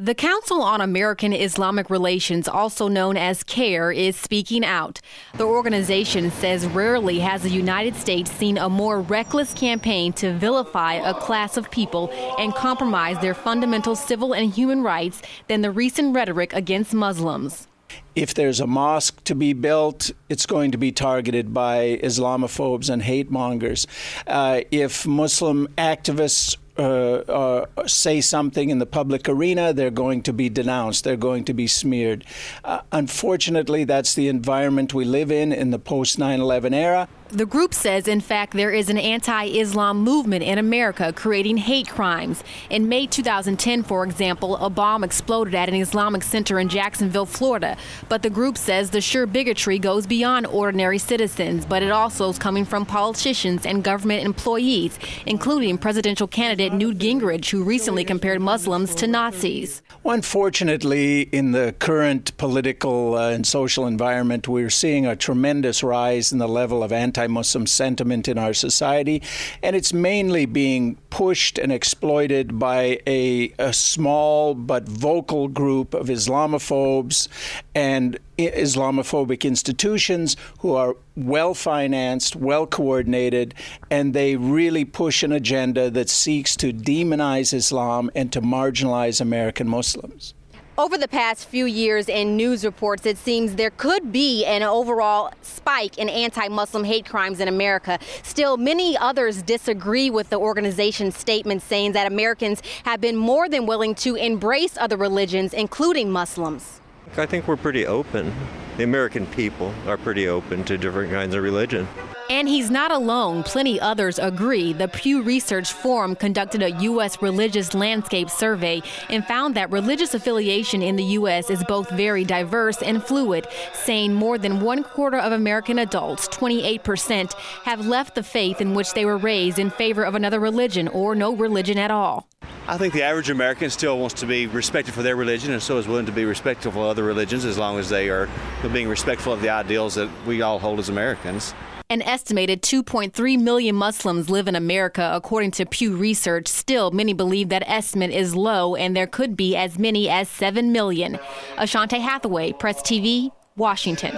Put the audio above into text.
The Council on American-Islamic Relations, also known as CAIR, is speaking out. The organization says rarely has the United States seen a more reckless campaign to vilify a class of people and compromise their fundamental civil and human rights than the recent rhetoric against Muslims. If there's a mosque to be built, it's going to be targeted by Islamophobes and hate mongers. If Muslim activists say something in the public arena, they're going to be denounced, they're going to be smeared. Unfortunately, that's the environment we live in the post 9/11 era. The group says, in fact, there is an anti-Islam movement in America creating hate crimes. In May 2010, for example, a bomb exploded at an Islamic center in Jacksonville, Florida. But the group says the sheer bigotry goes beyond ordinary citizens, but it also is coming from politicians and government employees, including presidential candidate Newt Gingrich, who recently compared Muslims to Nazis. Well, unfortunately, in the current political and social environment, we're seeing a tremendous rise in the level of anti-Muslim sentiment in our society, and it's mainly being pushed and exploited by a small but vocal group of Islamophobes and Islamophobic institutions who are well-financed, well-coordinated, and they really push an agenda that seeks to demonize Islam and to marginalize American Muslims. Over the past few years in news reports, it seems there could be an overall spike in anti-Muslim hate crimes in America. Still, many others disagree with the organization's statement, saying that Americans have been more than willing to embrace other religions, including Muslims. I think we're pretty open. The American people are pretty open to different kinds of religion. And he's not alone. Plenty others agree. The Pew Research Forum conducted a U.S. religious landscape survey and found that religious affiliation in the U.S. is both very diverse and fluid, saying more than 1/4 of American adults, 28%, have left the faith in which they were raised in favor of another religion or no religion at all. I think the average American still wants to be respected for their religion and so is willing to be respectful of other religions as long as they are being respectful of the ideals that we all hold as Americans. An estimated 2.3 million Muslims live in America, according to Pew Research. Still, many believe that estimate is low and there could be as many as 7 million. Ashante Hathaway, Press TV, Washington.